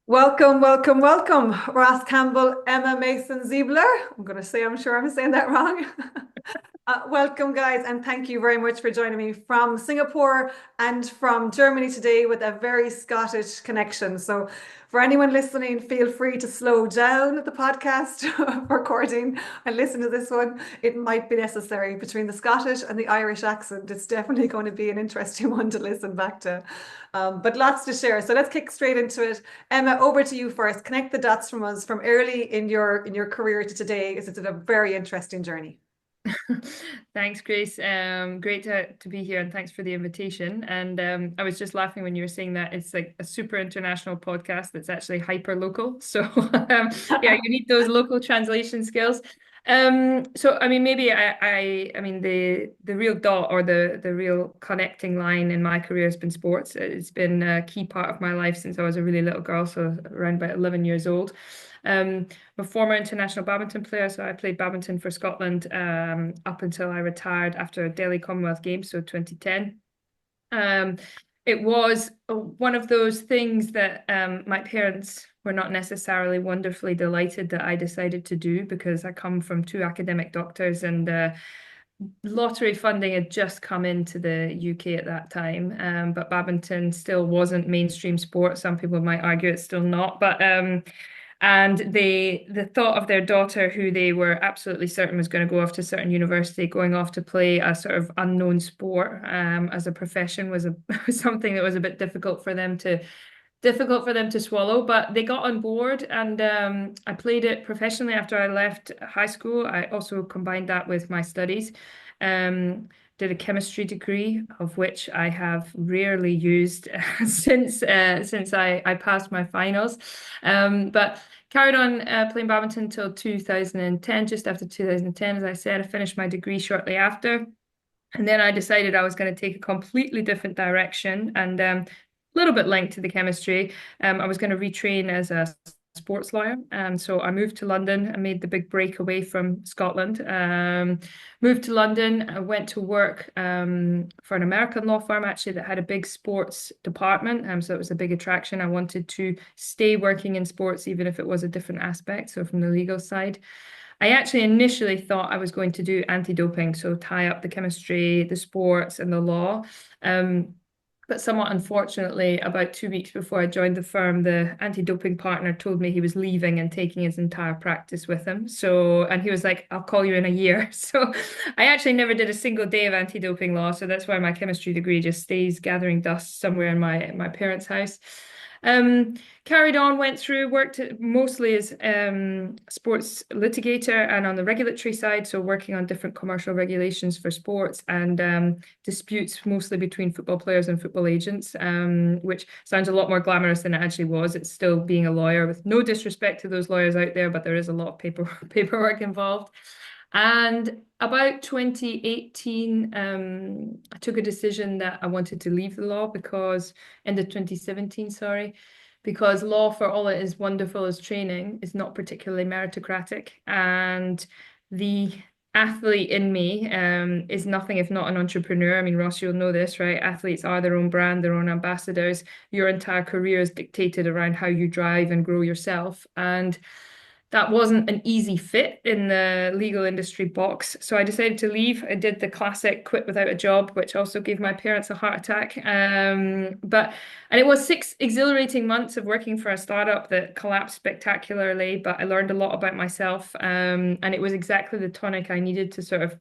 Welcome, welcome, welcome, Ross Campbell, Emma Mason Zwiebler. I'm sure I'm saying that wrong. Welcome, guys, and thank you very much for joining me from Singapore and from Germany today with a very Scottish connection. So, for anyone listening, feel free to slow down the podcast recording and listen to this one. It might be necessary between the Scottish and the Irish accent. It's definitely going to be an interesting one to listen back to. But lots to share. So let's kick straight into it. Emma, over to you first. Connect the dots from us from early in your career to today. It's a very interesting journey. Thanks, Grace. Great to be here, and thanks for the invitation. And I was just laughing when you were saying that it's like a super international podcast that's actually hyper local. So yeah, you need those local translation skills. So I mean, maybe I mean the real dot or the real connecting line in my career has been sports. It's been a key part of my life since I was a really little girl, so around about 11 years old. I'm a former international badminton player, so I played badminton for Scotland up until I retired after Delhi Commonwealth Games, so 2010. Um, it was one of those things that my parents were not necessarily wonderfully delighted that I decided to do because I come from two academic doctors and lottery funding had just come into the UK at that time, but badminton still wasn't mainstream sport. Some people might argue it's still not, but and the thought of their daughter, who they were absolutely certain was going to go off to a certain university, going off to play a sort of unknown sport as a profession was something that was a bit difficult for them to swallow. But they got on board, and I played it professionally after I left high school. I also combined that with my studies. Did a chemistry degree, of which I have rarely used since I passed my finals. But carried on playing badminton until 2010, just after 2010, as I said. I finished my degree shortly after. And then I decided I was going to take a completely different direction and a little bit linked to the chemistry. I was going to retrain as a sports lawyer. So I moved to London and made the big break away from Scotland. Moved to London, I went to work for an American law firm actually that had a big sports department. So it was a big attraction. I wanted to stay working in sports, even if it was a different aspect. So from the legal side. I actually initially thought I was going to do anti-doping, so tie up the chemistry, the sports, and the law. But somewhat unfortunately, about 2 weeks before I joined the firm, the anti-doping partner told me he was leaving and taking his entire practice with him. And he was like, I'll call you in a year. So I actually never did a single day of anti-doping law. So that's why my chemistry degree just stays gathering dust somewhere in my parents' house. Carried on, went through, worked mostly as sports litigator and on the regulatory side, so working on different commercial regulations for sports and disputes mostly between football players and football agents, which sounds a lot more glamorous than it actually was. It's still being a lawyer, with no disrespect to those lawyers out there, but there is a lot of paperwork involved. And about 2018, I took a decision that I wanted to leave the law because, end of 2017, sorry, because law, for all it is wonderful as training, is not particularly meritocratic. And the athlete in me is nothing if not an entrepreneur. I mean, Ross, you'll know this, right? Athletes are their own brand, their own ambassadors. Your entire career is dictated around how you drive and grow yourself. And that wasn't an easy fit in the legal industry box. So I decided to leave. I did the classic quit without a job, which also gave my parents a heart attack. And it was 6 exhilarating months of working for a startup that collapsed spectacularly, but I learned a lot about myself. And it was exactly the tonic I needed to sort of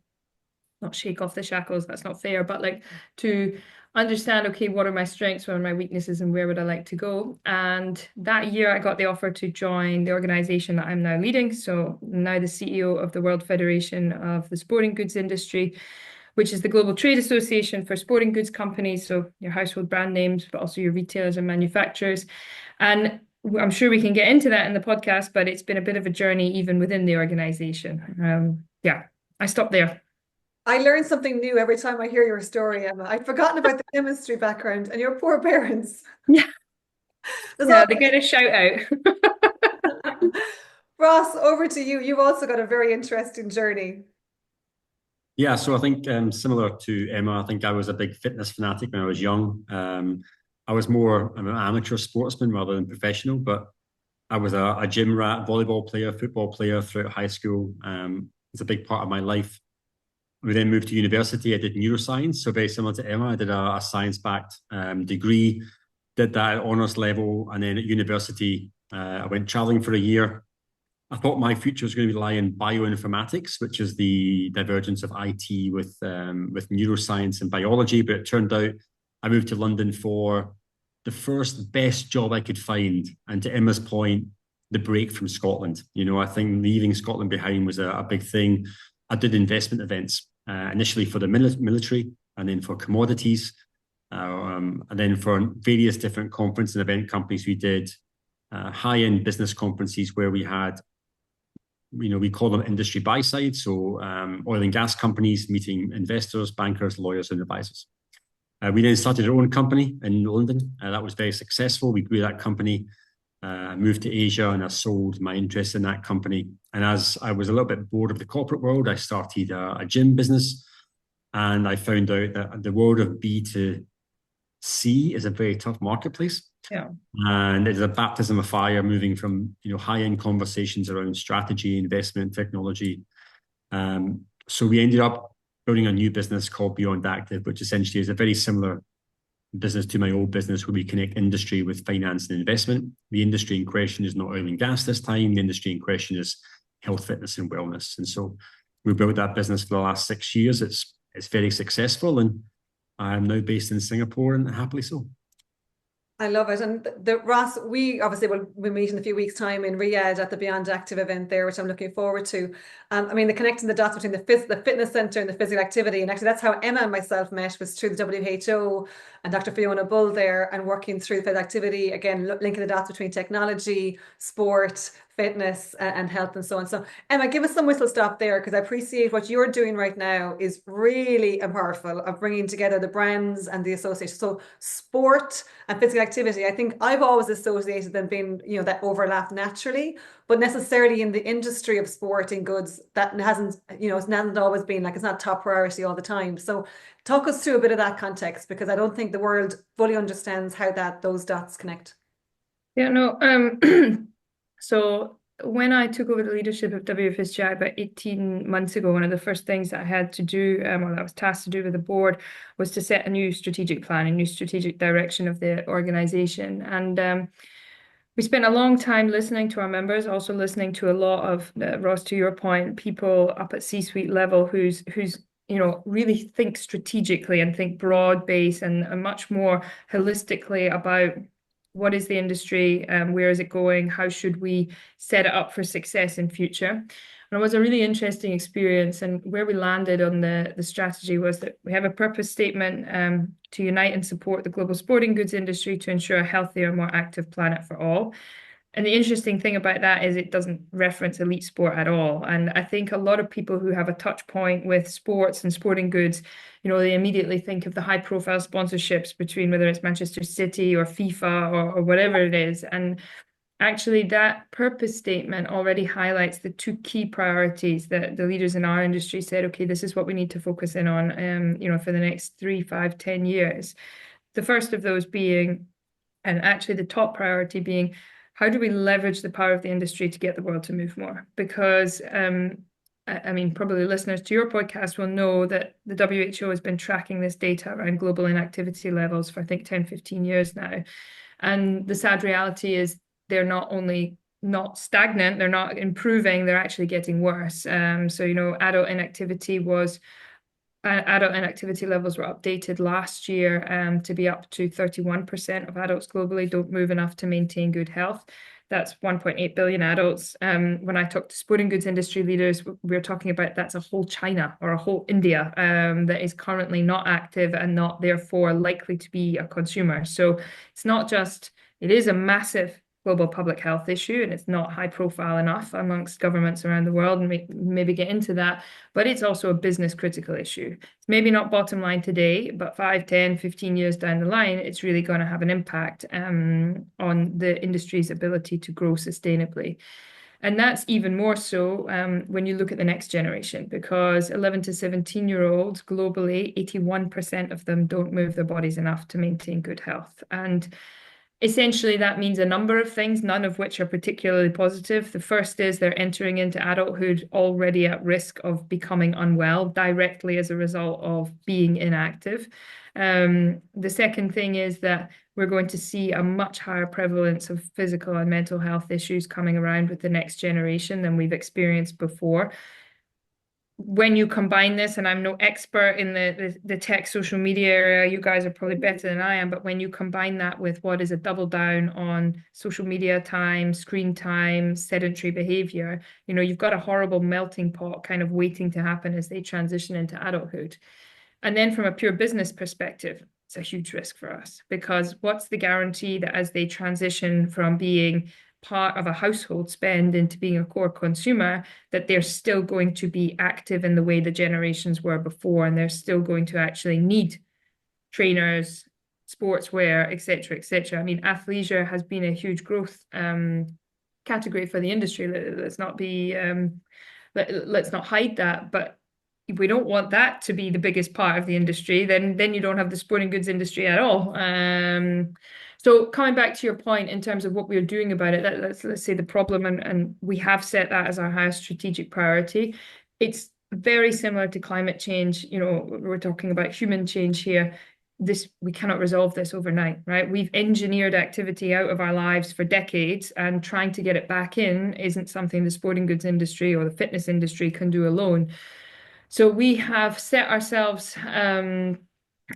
not shake off the shackles, that's not fair, but like to understand, okay, what are my strengths, what are my weaknesses, and where would I like to go? And that year I got the offer to join the organization that I'm now leading. So now the CEO of the World Federation of the Sporting Goods Industry, which is the global trade association for sporting goods companies. So your household brand names, but also your retailers and manufacturers. And I'm sure we can get into that in the podcast, but it's been a bit of a journey even within the organization. Yeah, I stopped there. I learn something new every time I hear your story, Emma. I'd forgotten about the chemistry background and your poor parents. Yeah. There's Yeah, all they get a shout out. Ross, over to you. You've also got a very interesting journey. Yeah, so I think similar to Emma, I think I was a big fitness fanatic when I was young. I was more of an amateur sportsman rather than professional, but I was a gym rat, volleyball player, football player throughout high school. It's a big part of my life. We then moved to university. I did neuroscience, so very similar to Emma. I did a science-backed degree, did that at honours level, and then at university, I went travelling for a year. I thought my future was going to lie in bioinformatics, which is the divergence of IT with neuroscience and biology. But it turned out I moved to London for the first best job I could find. And to Emma's point, the break from Scotland. I think leaving Scotland behind was a big thing. I did investment events initially for the military and then for commodities. And then for various different conference and event companies, we did high-end business conferences where we had, we call them industry buy side. So oil and gas companies meeting investors, bankers, lawyers, and advisors. We then started our own company in London. That was very successful. We grew that company, moved to Asia, and I sold my interest in that company. And as I was a little bit bored of the corporate world, I started a gym business. And I found out that the world of B2C is a very tough marketplace. Yeah. And it's a baptism of fire moving from, high-end conversations around strategy, investment, technology. So we ended up building a new business called Beyond Active, which essentially is a very similar business to my old business where we connect industry with finance and investment. The industry in question is not oil and gas this time. The industry in question is health, fitness, and wellness. And so we built that business for the last 6 years. It's very successful, and I'm now based in Singapore, and happily so. I love it. And Ross, we obviously will meet in a few weeks' time in Riyadh at the Beyond Active event there, which I'm looking forward to. The connecting the dots between the fitness centre and the physical activity. And actually, that's how Emma and myself met, was through the WHO and Dr. Fiona Bull there, and working through physical activity, again, linking the dots between technology, sport, fitness, and health, and so on. So Emma, give us some whistle stop there, because I appreciate what you're doing right now is really powerful, of bringing together the brands and the association. So sport and physical activity, I think I've always associated them being, that overlap naturally, but necessarily in the industry of sporting goods, that hasn't, it's not always been, like, it's not top priority all the time. So talk us through a bit of that context, because I don't think the world fully understands how those dots connect. Yeah, no. So when I took over the leadership of WFSGI about 18 months ago, one of the first things that I had to do, or that I was tasked to do with the board, was to set a new strategic plan, a new strategic direction of the organization. And we spent a long time listening to our members, also listening to a lot of, Ross, to your point, people up at C-suite level who's really think strategically and think broad base and much more holistically about what is the industry, where is it going, how should we set it up for success in future. And it was a really interesting experience, and where we landed on the strategy was that we have a purpose statement to unite and support the global sporting goods industry to ensure a healthier, more active planet for all. And the interesting thing about that is it doesn't reference elite sport at all. And I think a lot of people who have a touch point with sports and sporting goods, they immediately think of the high profile sponsorships between whether it's Manchester City or FIFA or whatever it is. And actually that purpose statement already highlights the two key priorities that the leaders in our industry said, okay, this is what we need to focus in on, for the next 3, 5, 10 years. The first of those being, and actually the top priority being, how do we leverage the power of the industry to get the world to move more? Because, probably listeners to your podcast will know that the WHO has been tracking this data around global inactivity levels for, I think, 10, 15 years now. And the sad reality is they're not only not stagnant, they're not improving, they're actually getting worse. Adult inactivity levels were updated last year to be up to 31% of adults globally don't move enough to maintain good health. That's 1.8 billion adults. When I talk to sporting goods industry leaders, we're talking about that's a whole China or a whole India that is currently not active and not therefore likely to be a consumer. So it's not just, it is a massive global public health issue, and it's not high profile enough amongst governments around the world, and maybe get into that, but it's also a business critical issue. It's maybe not bottom line today, but 5, 10, 15 years down the line, it's really going to have an impact on the industry's ability to grow sustainably. And that's even more so when you look at the next generation, because 11 to 17-year-olds globally, 81% of them don't move their bodies enough to maintain good health. And Essentially, that means a number of things, none of which are particularly positive. The first is they're entering into adulthood already at risk of becoming unwell directly as a result of being inactive. The second thing is that we're going to see a much higher prevalence of physical and mental health issues coming around with the next generation than we've experienced before. When you combine this, and I'm no expert in the tech social media area, you guys are probably better than I am, but when you combine that with what is a double down on social media time, screen time, sedentary behavior, you've got a horrible melting pot kind of waiting to happen as they transition into adulthood. And then from a pure business perspective, it's a huge risk for us, because what's the guarantee that as they transition from being part of a household spend into being a core consumer, that they're still going to be active in the way the generations were before, and they're still going to actually need trainers, sportswear, etc., etc. I mean, athleisure has been a huge growth category for the industry. Let's not be let's not hide that, but if we don't want that to be the biggest part of the industry, then you don't have the sporting goods industry at all. So coming back to your point in terms of what we're doing about it, let's say the problem, and we have set that as our highest strategic priority. It's very similar to climate change. We're talking about human change here. We cannot resolve this overnight, right? We've engineered activity out of our lives for decades, and trying to get it back in isn't something the sporting goods industry or the fitness industry can do alone. So we have set ourselves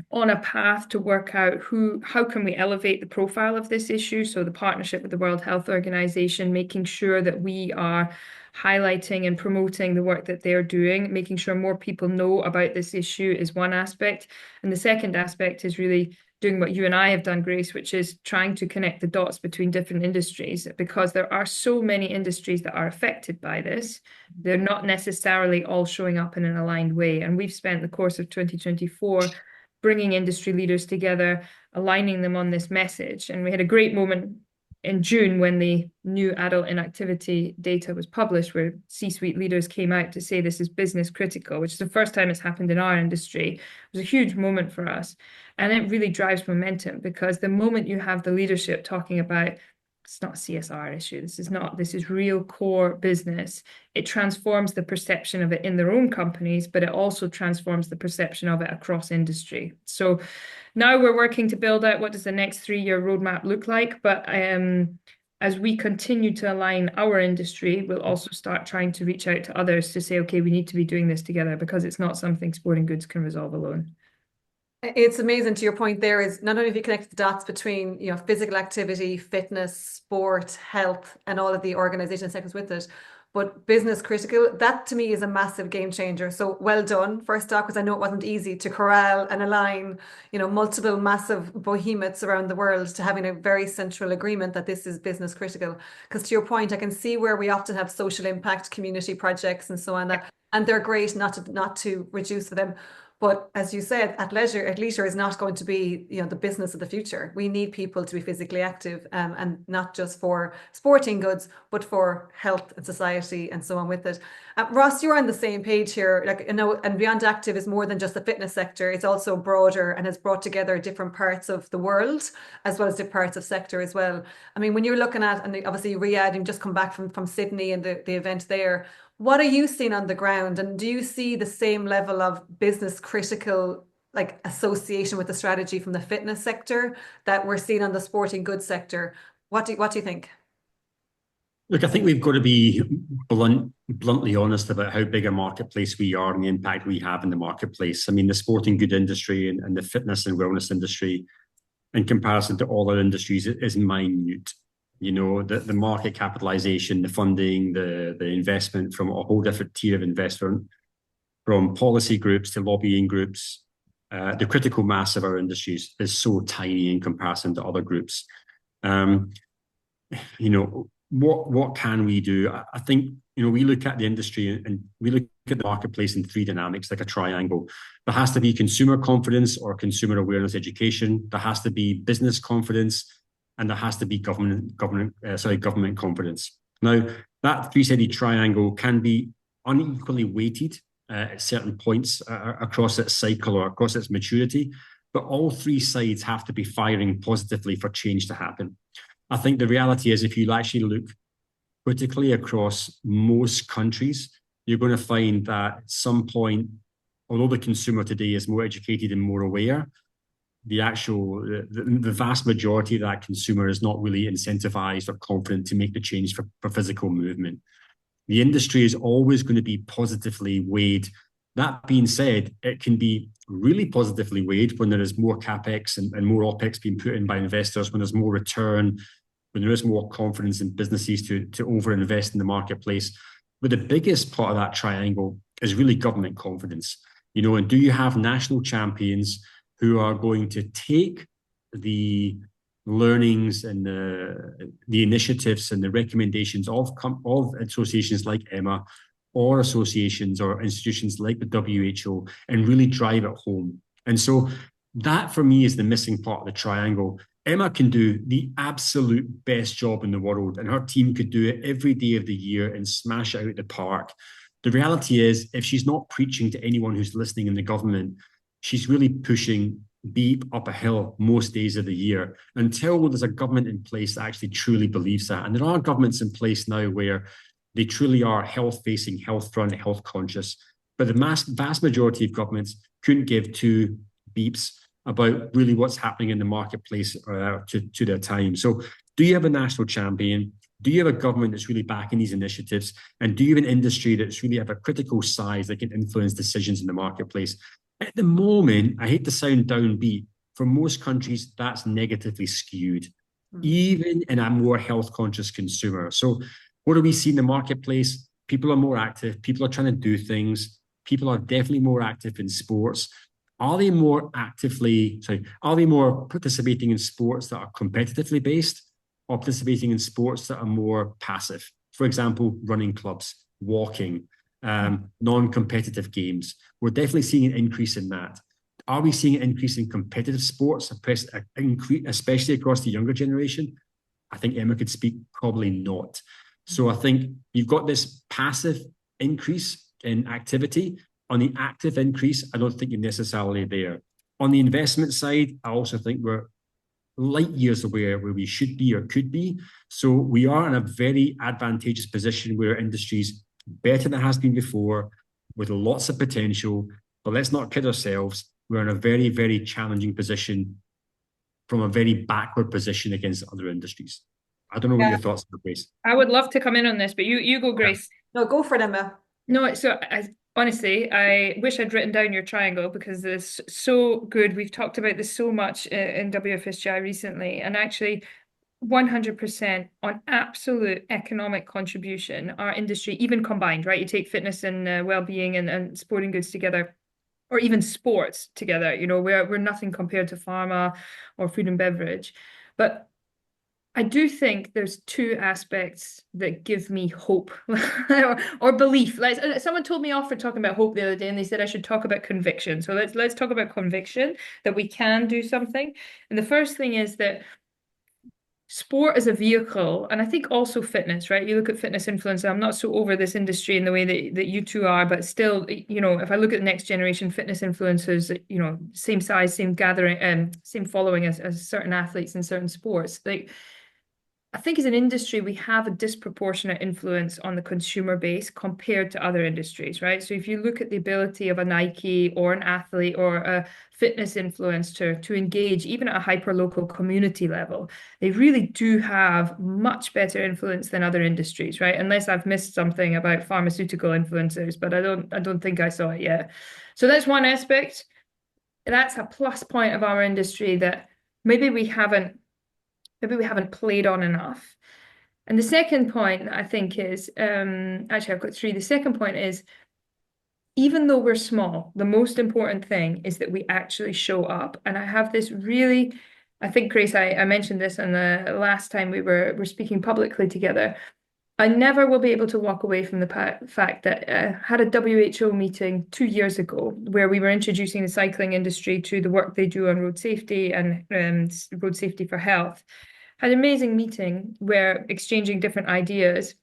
on a path to work out how can we elevate the profile of this issue. So the partnership with the World Health Organization, making sure that we are highlighting and promoting the work that they're doing, making sure more people know about this issue is one aspect. And the second aspect is really doing what you and I have done, Grace, which is trying to connect the dots between different industries, because there are so many industries that are affected by this. They're not necessarily all showing up in an aligned way. And we've spent the course of 2024 bringing industry leaders together, aligning them on this message. And we had a great moment in June when the new adult inactivity data was published, where C-suite leaders came out to say this is business critical, which is the first time it's happened in our industry. It was a huge moment for us. And it really drives momentum, because the moment you have the leadership talking about it's not a CSR issue, this is real core business, it transforms the perception of it in their own companies, but it also transforms the perception of it across industry. So now we're working to build out what does the next 3-year roadmap look like. But as we continue to align our industry, we'll also start trying to reach out to others to say, okay, we need to be doing this together, because it's not something sporting goods can resolve alone. It's amazing. To your point, there is not only have you connected the dots between physical activity, fitness, sport, health, and all of the organization sectors with it, but business critical. That to me is a massive game changer. So well done, first off, because I know it wasn't easy to corral and align multiple massive behemoths around the world to having a very central agreement that this is business critical. Because to your point, I can see where we often have social impact community projects and so on, and they're great, not to reduce them. But as you said, athleisure is not going to be, the business of the future. We need people to be physically active, and not just for sporting goods, but for health and society and so on with it. Ross, you're on the same page here. And Beyond Active is more than just the fitness sector. It's also broader and has brought together different parts of the world as well as different parts of sector as well. I mean, when you're looking at, and obviously Riyadh, you've just come back from Sydney and the event there. What are you seeing on the ground, and do you see the same level of business critical association with the strategy from the fitness sector that we're seeing on the sporting goods sector? What do you think? Look, I think we've got to be bluntly honest about how big a marketplace we are and the impact we have in the marketplace. I mean, the sporting good industry and the fitness and wellness industry, in comparison to all other industries, is minute. The market capitalization, the funding, the investment from a whole different tier of investment, from policy groups to lobbying groups. The critical mass of our industries is so tiny in comparison to other groups. What can we do? I think, we look at the industry and we look at the marketplace in 3 dynamics, like a triangle. There has to be consumer confidence or consumer awareness education. There has to be business confidence, and there has to be government confidence. Now, that 3-sided triangle can be unequally weighted at certain points across its cycle or across its maturity. but all three sides have to be firing positively for change to happen. I think the reality is if you actually look critically across most countries, you're going to find that at some point, although the consumer today is more educated and more aware, the vast majority of that consumer is not really incentivized or confident to make the change for physical movement. The industry is always going to be positively weighed. That being said, it can be really positively weighed when there is more capex and more opex being put in by investors, when there's more return, when there is more confidence in businesses to overinvest in the marketplace. But the biggest part of that triangle is really government confidence. And do you have national champions who are going to take the learnings and the initiatives and the recommendations of associations like Emma or associations or institutions like the WHO and really drive it home? And so that for me is the missing part of the triangle. Emma can do the absolute best job in the world, and her team could do it every day of the year and smash it out of the park. The reality is, if she's not preaching to anyone who's listening in the government, she's really pushing beep up a hill most days of the year until there's a government in place that actually truly believes that. And there are governments in place now where they truly are health-facing, health-front, health-conscious. But the vast majority of governments couldn't give two beeps about really what's happening in the marketplace to their time. So do you have a national champion? Do you have a government that's really backing these initiatives? And do you have an industry that's really have a critical size that can influence decisions in the marketplace? At the moment, I hate to sound downbeat, for most countries, that's negatively skewed, even in a more health-conscious consumer. So what do we see in the marketplace? People are more active. People are trying to do things. People are definitely more active in sports. Are they more participating in sports that are competitively based or participating in sports that are more passive? For example, running clubs, walking, non-competitive games. We're definitely seeing an increase in that. Are we seeing an increase in competitive sports, especially across the younger generation? I think Emma could speak, probably not. So I think you've got this passive increase in activity. On the active increase, I don't think you're necessarily there. On the investment side, I also think we're light years away where we should be or could be. So we are in a very advantageous position where our industry's better than it has been before, with lots of potential. But let's not kid ourselves. We're in a very, very challenging position from a very backward position against other industries. I don't know what your thoughts are, Grace. I would love to come in on this, but you go, Grace. No, go for it, Emma. No, so honestly, I wish I'd written down your triangle because it's so good. We've talked about this so much in WFSGI recently, and actually 100% on absolute economic contribution, our industry, even combined, right? You take fitness and well-being and sporting goods together, or even sports together, we're nothing compared to pharma or food and beverage. But I do think there's two aspects that give me hope or belief. Like someone told me off for talking about hope the other day, and they said I should talk about conviction. So let's talk about conviction that we can do something. And the first thing is that sport as a vehicle, and I think also fitness, right? You look at fitness influencers. I'm not so over this industry in the way that you two are, but still, if I look at the next generation fitness influencers, same size, same gathering, same following as certain athletes in certain sports, I think as an industry, we have a disproportionate influence on the consumer base compared to other industries, right? So if you look at the ability of a Nike or an athlete or a fitness influencer to engage even at a hyper-local community level, they really do have much better influence than other industries, right? Unless I've missed something about pharmaceutical influencers, but I don't think I saw it yet. So that's one aspect. That's a plus point of our industry that maybe we haven't played on enough. And the second point, I think, is actually, I've got three. The second point is, even though we're small, the most important thing is that we actually show up. And I have this really, I think, Grace, I mentioned this on the last time we were speaking publicly together. I never will be able to walk away from the fact that I had a WHO meeting 2 years ago where we were introducing the cycling industry to the work they do on road safety and road safety for health. Had an amazing meeting where exchanging different ideas.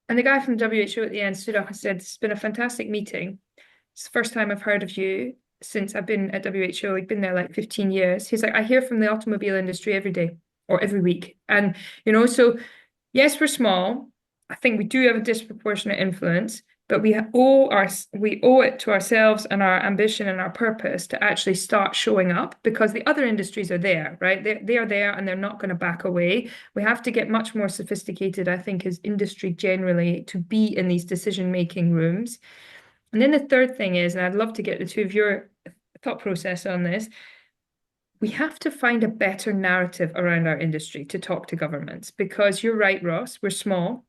And the guy from WHO at the end stood up and said, "It's been a fantastic meeting. It's the first time I've heard of you. since I've been at WHO. He'd been there like 15 years. He's like, I hear from the automobile industry every day or every week. And, so yes, we're small. I think we do have a disproportionate influence, but we owe it to ourselves and our ambition and our purpose to actually start showing up, because the other industries are there, right? They are there and they're not going to back away. We have to get much more sophisticated, I think, as industry generally, to be in these decision-making rooms. And then the third thing is, and I'd love to get the two of your thought process on this, we have to find a better narrative around our industry to talk to governments, because you're right, Ross, we're small.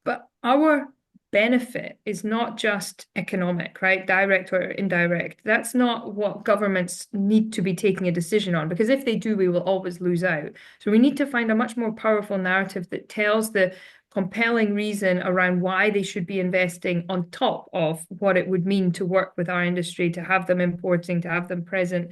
But our benefit is not just economic, right? Direct or indirect. That's not what governments need to be taking a decision on, because if they do, we will always lose out. So we need to find a much more powerful narrative that tells the compelling reason around why they should be investing on top of what it would mean to work with our industry, to have them importing, to have them present.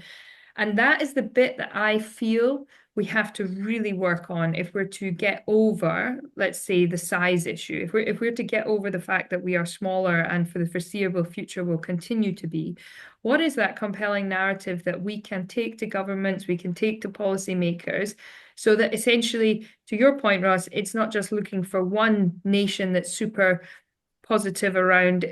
And that is the bit that I feel we have to really work on if we're to get over, let's say, the size issue. If we're to get over the fact that we are smaller and for the foreseeable future will continue to be, what is that compelling narrative that we can take to governments, we can take to policymakers, so that essentially, to your point, Ross, it's not just looking for one nation that's super positive around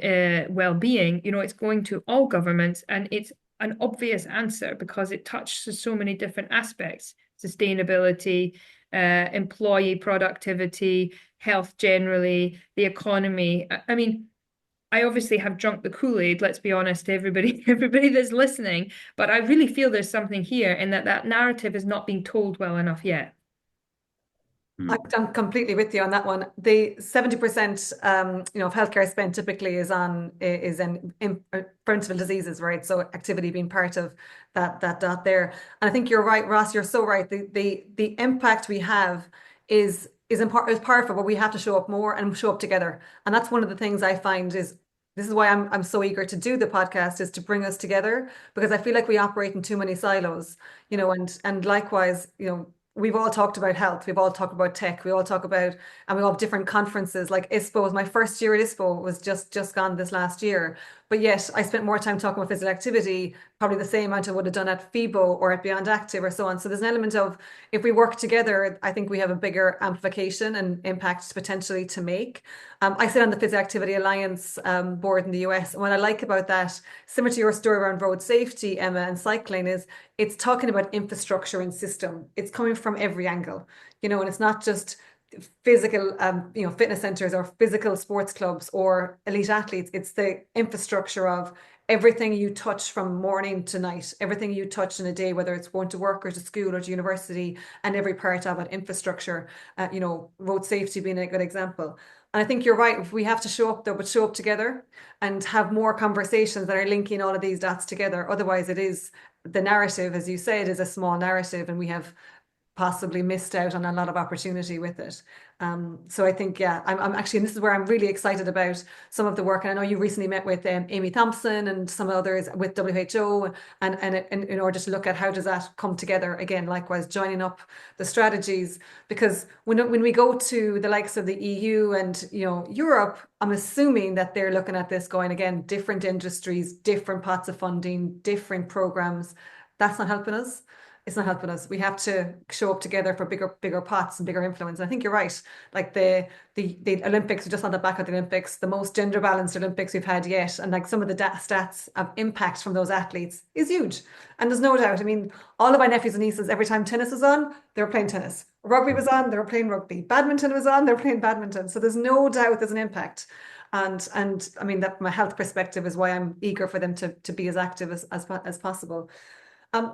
well-being. It's going to all governments, and it's an obvious answer because it touches so many different aspects: sustainability, employee productivity, health generally, the economy. I mean, I obviously have drunk the Kool-Aid, let's be honest, everybody that's listening, but I really feel there's something here in that narrative is not being told well enough yet. I'm completely with you on that one. The 70%, of healthcare spend typically is in preventable diseases, right? So activity being part of that dot there. And I think you're right, Ross. You're so right. The impact we have is powerful, but we have to show up more and show up together. And that's one of the things I find is. This is why I'm so eager to do the podcast, is to bring us together, because I feel like we operate in too many silos, and likewise, we've all talked about health, we've all talked about tech, we all talk about, and we all have different conferences. Like ISPO, my first year at ISPO was just gone this last year. But yet I spent more time talking about physical activity, probably the same amount I would have done at FIBO or at Beyond Active or so on. So there's an element of, if we work together, I think we have a bigger amplification and impact potentially to make. I sit on the Physical Activity Alliance board in the US. And what I like about that, similar to your story around road safety, Emma, and cycling, is it's talking about infrastructure and system. It's coming from every angle, and it's not just physical, fitness centers or physical sports clubs or elite athletes. It's the infrastructure of everything you touch from morning to night, everything you touch in a day, whether it's going to work or to school or to university, and every part of it, infrastructure, road safety being a good example. And I think you're right. We have to show up though, but show up together and have more conversations that are linking all of these dots together. Otherwise, it is the narrative, as you said, is a small narrative, and we have possibly missed out on a lot of opportunity with it. So I think, yeah, I'm actually, and this is where I'm really excited about some of the work. And I know you recently met with Amy Thompson and some others with WHO, and in order to look at how does that come together again, likewise joining up the strategies, because when we go to the likes of the EU and Europe, I'm assuming that they're looking at this going, again, different industries, different pots of funding, different programs. That's not helping us. It's not helping us. We have to show up together for bigger pots and bigger influence. And I think you're right. Like the Olympics, just on the back of the Olympics, the most gender balanced Olympics we've had yet. And like some of the stats of impact from those athletes is huge. And there's no doubt. I mean, all of my nephews and nieces, every time tennis was on, they were playing tennis. Rugby was on, they were playing rugby. Badminton was on, they were playing badminton. So there's no doubt there's an impact. And I mean, that from a health perspective is why I'm eager for them to be as active as possible.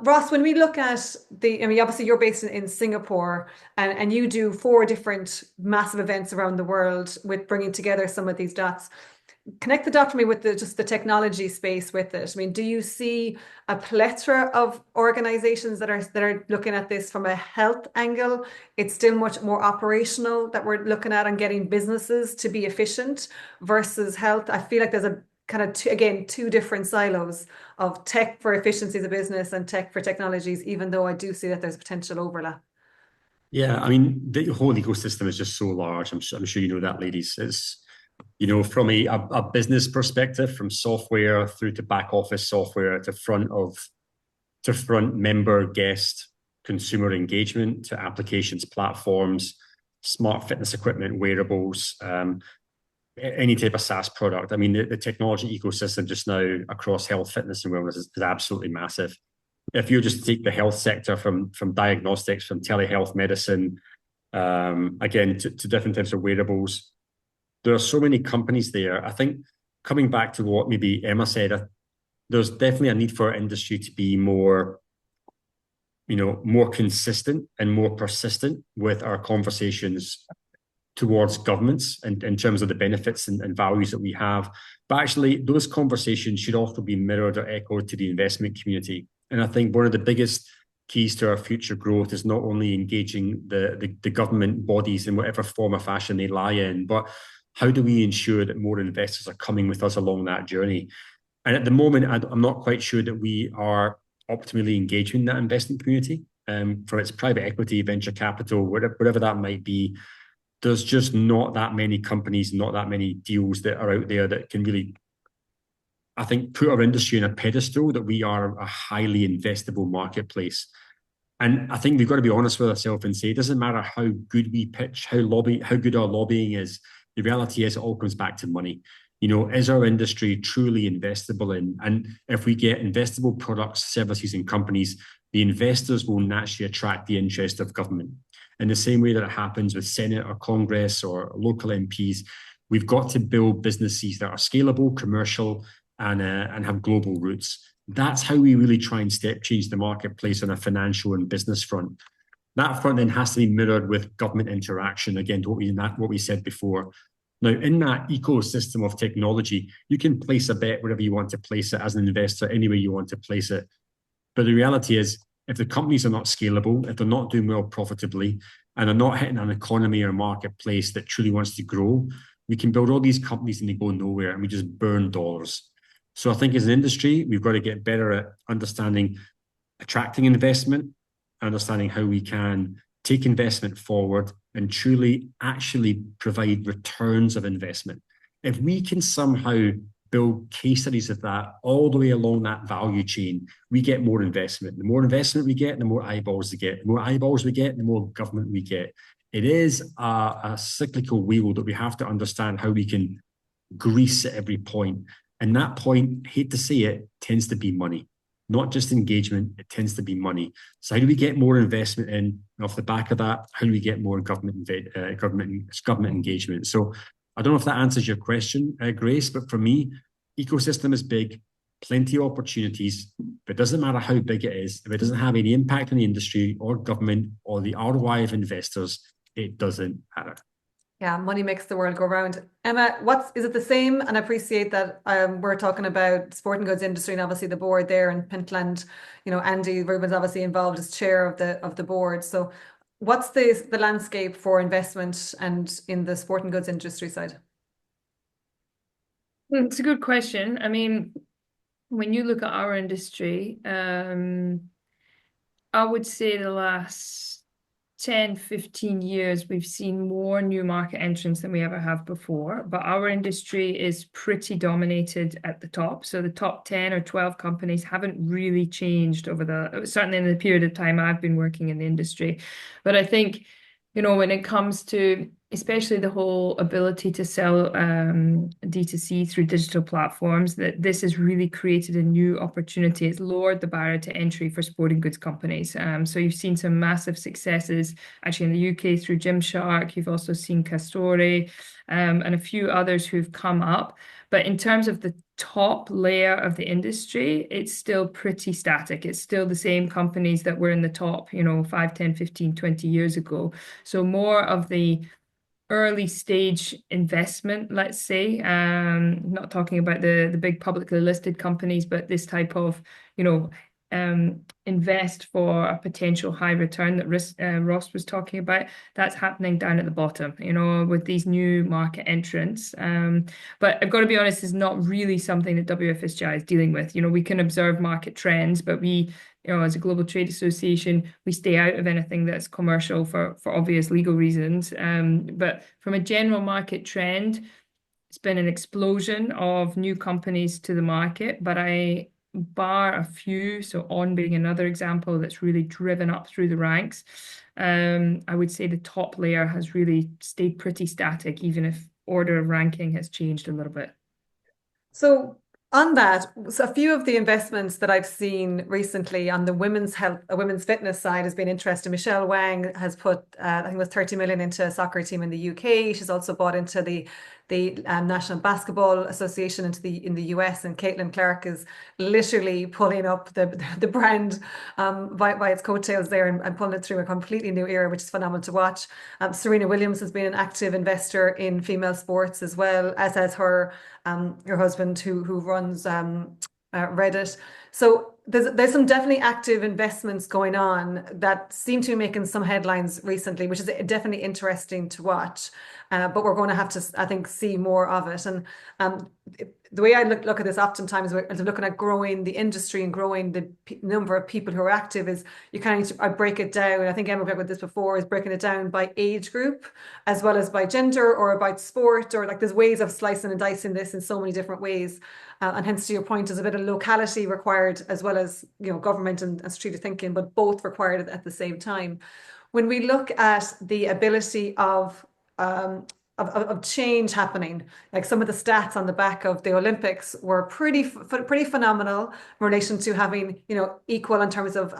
Ross, when we look at obviously you're based in Singapore, and you do 4 different massive events around the world with bringing together some of these dots. Connect the dot for me with just the technology space with it. I mean, do you see a plethora of organizations that are looking at this from a health angle? It's still much more operational that we're looking at and getting businesses to be efficient versus health. I feel like there's a kind of two different silos of tech for efficiencies of business and tech for technologies, even though I do see that there's potential overlap. Yeah, I mean, the whole ecosystem is just so large. I'm sure you know that, ladies. from a business perspective, from software through to back office software to front member, guest, consumer engagement, to applications, platforms, smart fitness equipment, wearables, any type of SaaS product. I mean, the technology ecosystem just now across health, fitness, and wellness is absolutely massive. If you just take the health sector from diagnostics, from telehealth medicine, again, to different types of wearables, there are so many companies there. I think coming back to what maybe Emma said, there's definitely a need for our industry to be more consistent and more persistent with our conversations towards governments and in terms of the benefits and values that we have. But actually, those conversations should also be mirrored or echoed to the investment community. And I think one of the biggest keys to our future growth is not only engaging the government bodies in whatever form or fashion they lie in, but how do we ensure that more investors are coming with us along that journey? And at the moment, I'm not quite sure that we are optimally engaging that investment community, from its private equity, venture capital, whatever that might be. There's just not that many companies, not that many deals that are out there that can really, I think, put our industry in a pedestal that we are a highly investable marketplace. And I think we've got to be honest with ourselves and say it doesn't matter how good we pitch, how good our lobbying is. The reality is it all comes back to money. Is our industry truly investable in? And if we get investable products, services, and companies, the investors will naturally attract the interest of government. In the same way that it happens with Senate or Congress or local MPs, we've got to build businesses that are scalable, commercial, and have global roots. That's how we really try and step change the marketplace on a financial and business front. That front then has to be mirrored with government interaction, again, what we said before. Now, in that ecosystem of technology, you can place a bet wherever you want to place it as an investor, any way you want to place it. But the reality is, if the companies are not scalable, if they're not doing well profitably, and are not hitting an economy or marketplace that truly wants to grow, we can build all these companies and they go nowhere and we just burn dollars. So I think as an industry, we've got to get better at understanding attracting investment, understanding how we can take investment forward and truly actually provide returns of investment. If we can somehow build case studies of that all the way along that value chain, we get more investment. The more investment we get, the more eyeballs we get. The more eyeballs we get, the more government we get. It is a cyclical wheel that we have to understand how we can grease at every point. And that point, hate to say it, tends to be money. Not just engagement, it tends to be money. So how do we get more investment in? And off the back of that, how do we get more government engagement? So I don't know if that answers your question, Grace, but for me, ecosystem is big, plenty of opportunities, but it doesn't matter how big it is. If it doesn't have any impact on the industry or government or the ROI of investors, it doesn't matter. Yeah, money makes the world go round. Emma, is it the same? And I appreciate that we're talking about sporting goods industry and obviously the board there in Pentland. Andy Rubin's obviously involved as chair of the board. So what's the landscape for investment and in the sporting goods industry side? It's a good question. I mean, when you look at our industry, I would say the last 10, 15 years, we've seen more new market entrants than we ever have before. But our industry is pretty dominated at the top. So the top 10 or 12 companies haven't really changed certainly in the period of time I've been working in the industry. But I think, when it comes to especially the whole ability to sell D2C through digital platforms, that this has really created a new opportunity. It's lowered the barrier to entry for sporting goods companies. So you've seen some massive successes actually in the UK through Gymshark. You've also seen Castore and a few others who've come up. But in terms of the top layer of the industry, it's still pretty static. It's still the same companies that were in the top, 5, 10, 15, 20 years ago. So more of the early stage investment, let's say, not talking about the big publicly listed companies, but this type of, invest for a potential high return that Ross was talking about, that's happening down at the bottom, with these new market entrants. But I've got to be honest, it's not really something that WFSGI is dealing with. We can observe market trends, but we, as a global trade association, we stay out of anything that's commercial for obvious legal reasons. But from a general market trend, it's been an explosion of new companies to the market, but I bar a few, so On being another example that's really driven up through the ranks. I would say the top layer has really stayed pretty static, even if order of ranking has changed a little bit. So on that, so a few of the investments that I've seen recently on the women's health, women's fitness side has been interesting. Michelle Wang has put, I think it was 30 million into a soccer team in the UK. She's also bought into the National Basketball Association in the US, and Caitlin Clark is literally pulling up the brand by its coattails there and pulling it through a completely new era, which is phenomenal to watch. Serena Williams has been an active investor in female sports as well, as has her husband who runs Reddit. So there's some definitely active investments going on that seem to be making some headlines recently, which is definitely interesting to watch. But we're going to have to, I think, see more of it. And the way I look at this oftentimes, as I'm looking at growing the industry and growing the number of people who are active, is you kind of I break it down. I think Emma talked about this before, is breaking it down by age group as well as by gender or about sport, or like there's ways of slicing and dicing this in so many different ways. And hence, to your point, there's a bit of locality required as well as government and strategic thinking, but both required at the same time. When we look at the ability of change happening, like some of the stats on the back of the Olympics were pretty phenomenal in relation to having equal in terms of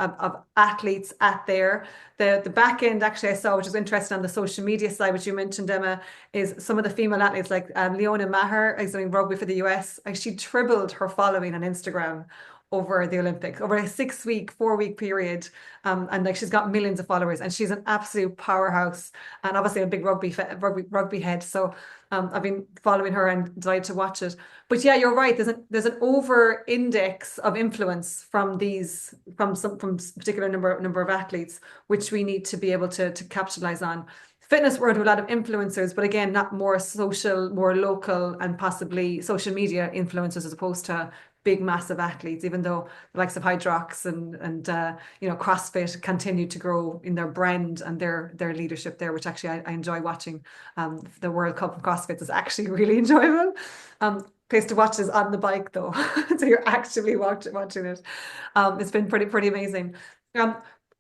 athletes at there. The back end actually I saw, which was interesting on the social media side, which you mentioned, Emma, is some of the female athletes like Leona Maher is doing rugby for the US. She tripled her following on Instagram over the Olympics, over a 6-week, 4-week period. And like she's got millions of followers, and she's an absolute powerhouse, and obviously a big rugby head. So I've been following her and delighted to watch it. But yeah, you're right. There's an over index of influence from some particular number of athletes, which we need to be able to capitalize on. Fitness world with a lot of influencers, but again, not more social, more local, and possibly social media influencers as opposed to big, massive athletes, even though the likes of Hydrox and CrossFit continue to grow in their brand and their leadership there, which actually I enjoy watching. The World Cup of CrossFit is actually really enjoyable. Place to watch is on the bike though, so you're actively watching it. It's been pretty amazing.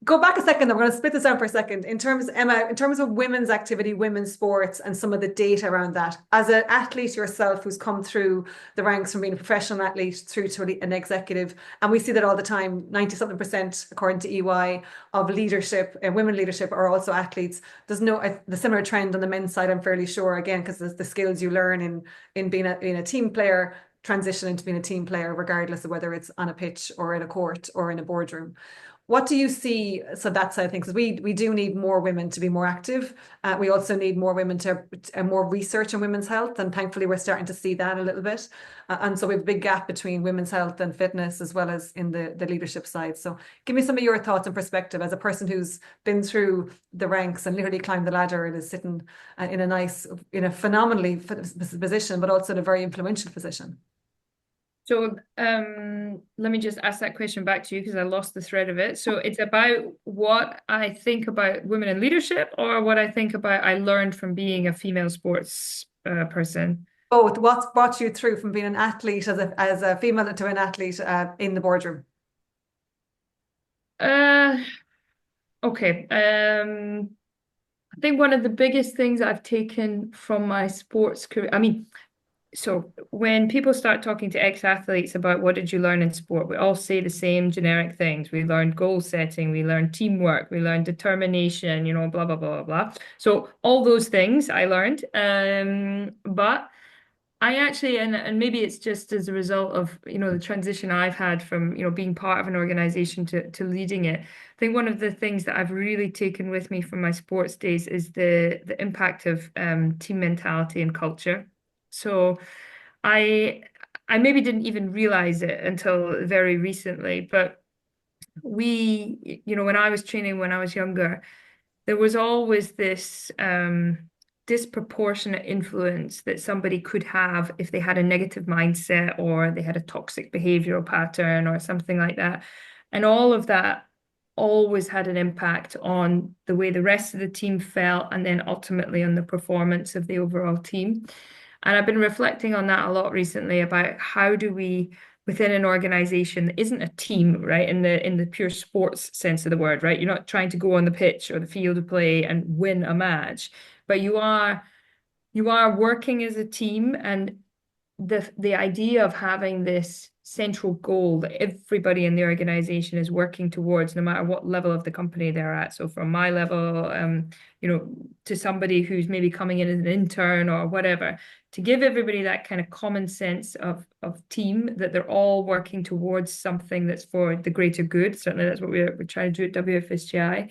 Go back a second. I'm going to split this down for a second. In terms of women's activity, women's sports, and some of the data around that, as an athlete yourself who's come through the ranks from being a professional athlete through to an executive, and we see that all the time, 90-something% according to EY of leadership and women leadership are also athletes. There's the similar trend on the men's side, I'm fairly sure, again, because the skills you learn in being a team player transition into being a team player, regardless of whether it's on a pitch or in a court or in a boardroom. What do you see? So that side of things, because we do need more women to be more active. We also need more women to more research on women's health, and thankfully we're starting to see that a little bit. And so we have a big gap between women's health and fitness, as well as in the leadership side. So give me some of your thoughts and perspective as a person who's been through the ranks and literally climbed the ladder and is sitting in a phenomenally position, but also in a very influential position. So let me just ask that question back to you because I lost the thread of it. So it's about what I think about women in leadership, or what I think about I learned from being a female sports person? Both. What's brought you through from being an athlete as a female to an athlete in the boardroom? Okay. I think one of the biggest things I've taken from my sports career, so when people start talking to ex-athletes about what did you learn in sport, we all say the same generic things. We learned goal setting, we learned teamwork, we learned determination, blah, blah, blah, blah, blah. So all those things I learned. But I actually, and maybe it's just as a result of, the transition I've had from, being part of an organization to leading it. I think one of the things that I've really taken with me from my sports days is the impact of team mentality and culture. So I maybe didn't even realize it until very recently, but when I was training when I was younger, there was always this disproportionate influence that somebody could have if they had a negative mindset or they had a toxic behavioral pattern or something like that. And all of that always had an impact on the way the rest of the team felt, and then ultimately on the performance of the overall team. And I've been reflecting on that a lot recently about how do we, within an organization that isn't a team, right, in the pure sports sense of the word, right? You're not trying to go on the pitch or the field of play and win a match, but you are working as a team, and the idea of having this central goal that everybody in the organization is working towards, no matter what level of the company they're at. So from my level, to somebody who's maybe coming in as an intern or whatever, to give everybody that kind of common sense of team, that they're all working towards something that's for the greater good. Certainly that's what we're trying to do at WFSGI.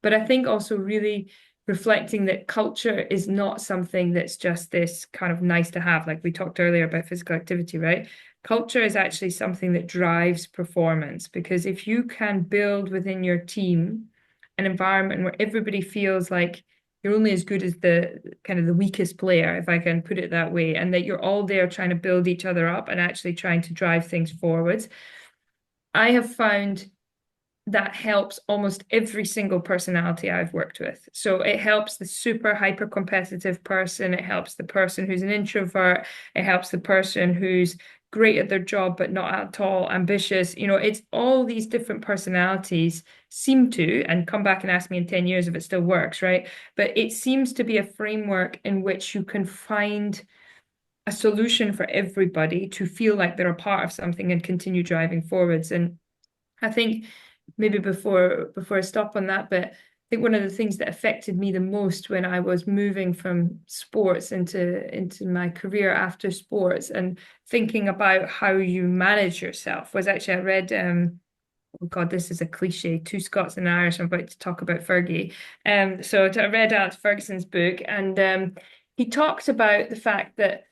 But I think also really reflecting that culture is not something that's just this kind of nice to have, like we talked earlier about physical activity, right? Culture is actually something that drives performance, because if you can build within your team an environment where everybody feels like you're only as good as the kind of the weakest player, if I can put it that way, and that you're all there trying to build each other up and actually trying to drive things forwards, I have found that helps almost every single personality I've worked with. So it helps the super hyper competitive person. It helps the person who's an introvert. It helps the person who's great at their job, but not at all ambitious. It's all these different personalities seem to, and come back and ask me in 10 years if it still works, right? But it seems to be a framework in which you can find a solution for everybody to feel like they're a part of something and continue driving forwards. And I think maybe before I stop on that, but I think one of the things that affected me the most when I was moving from sports into my career after sports and thinking about how you manage yourself was actually, I read, oh God, this is a cliche, two Scots and an Irish, I'm about to talk about Fergie. So I read Alex Ferguson's book, and he talked about the fact that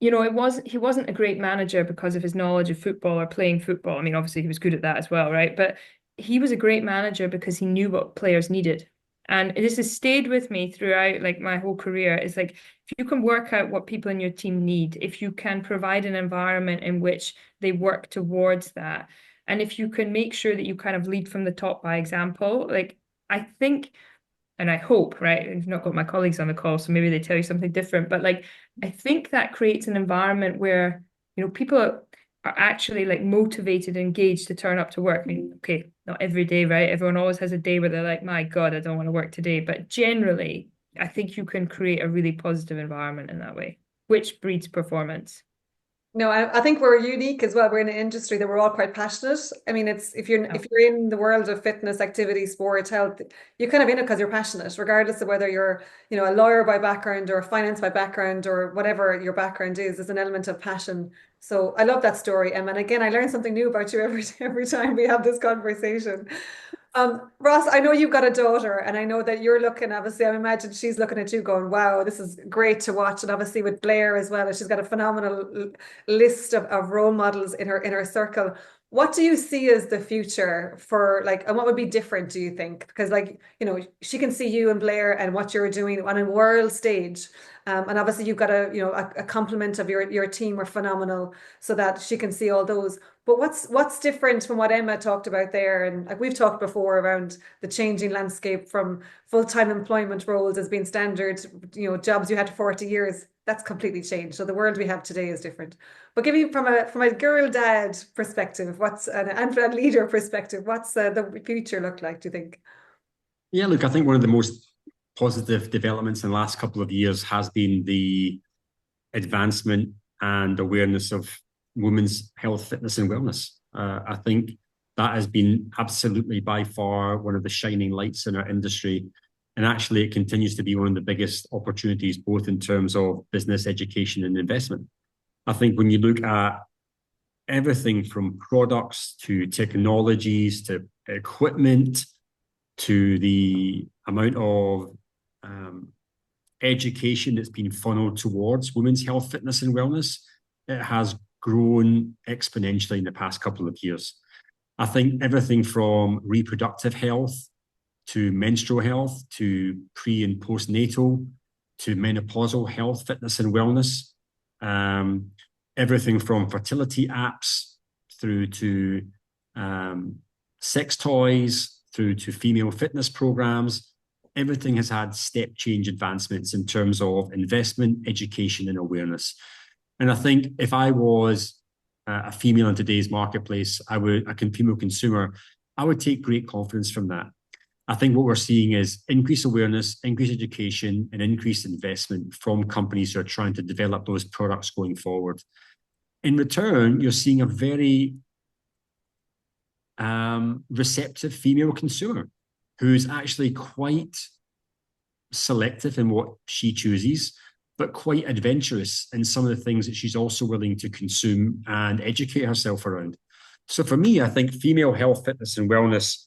he wasn't a great manager because of his knowledge of football or playing football. I mean, obviously he was good at that as well, right? But he was a great manager because he knew what players needed. And this has stayed with me throughout like my whole career. It's like, if you can work out what people in your team need, if you can provide an environment in which they work towards that, and if you can make sure that you kind of lead from the top by example, like I think, and I hope, right? I've not got my colleagues on the call, so maybe they tell you something different. But like, I think that creates an environment where, people are actually like motivated, engaged to turn up to work. I mean, okay, not every day, right? Everyone always has a day where they're like, my God, I don't want to work today. But generally, I think you can create a really positive environment in that way, which breeds performance. No, I think we're unique as well. We're in an industry that we're all quite passionate. I mean, it's if you're in the world of fitness, activity, sport, health, you're kind of in it because you're passionate, regardless of whether you're, a lawyer by background or finance by background or whatever your background is. There's an element of passion. So I love that story, Emma. And again, I learn something new about you every time we have this conversation. Ross, I know you've got a daughter, and I know that you're looking, obviously, I imagine she's looking at you going, wow, this is great to watch. And obviously with Blair as well, she's got a phenomenal list of role models in her circle. What do you see as the future for and what would be different, do you think? Because she can see you and Blair and what you're doing on a world stage. And obviously you've got a complement of your team are phenomenal so that she can see all those. But what's different from what Emma talked about there? And like we've talked before around the changing landscape from full-time employment roles as being standard, jobs you had for 40 years. That's completely changed. So the world we have today is different. But give me from a girl dad perspective, and from a leader perspective, what's the future look like, do you think? Yeah, look, I think one of the most positive developments in the last couple of years has been the advancement and awareness of women's health, fitness, and wellness. I think that has been absolutely by far one of the shining lights in our industry. And actually, it continues to be one of the biggest opportunities, both in terms of business, education, and investment. I think when you look at everything from products to technologies to equipment to the amount of education that's been funneled towards women's health, fitness, and wellness, it has grown exponentially in the past couple of years. I think everything from reproductive health to menstrual health to pre and postnatal to menopausal health, fitness, and wellness, everything from fertility apps through to sex toys, through to female fitness programs. everything has had step change advancements in terms of investment, education, and awareness. And I think if I was a female in today's marketplace, a female consumer, I would take great confidence from that. I think what we're seeing is increased awareness, increased education, and increased investment from companies who are trying to develop those products going forward. In return, you're seeing a very receptive female consumer who's actually quite selective in what she chooses, but quite adventurous in some of the things that she's also willing to consume and educate herself around. So for me, I think female health, fitness, and wellness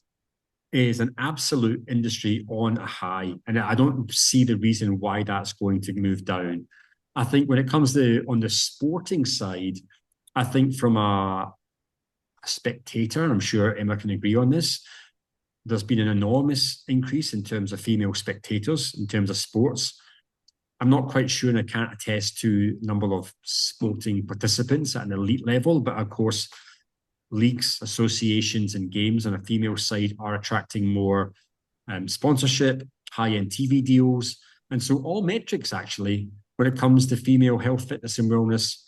is an absolute industry on a high, and I don't see the reason why that's going to move down. I think when it comes to on the sporting side, I think from a spectator, and I'm sure Emma can agree on this, there's been an enormous increase in terms of female spectators in terms of sports. I'm not quite sure, and I can't attest to the number of sporting participants at an elite level, but of course, leagues, associations, and games on a female side are attracting more sponsorship, high-end TV deals. And so all metrics, actually, when it comes to female health, fitness, and wellness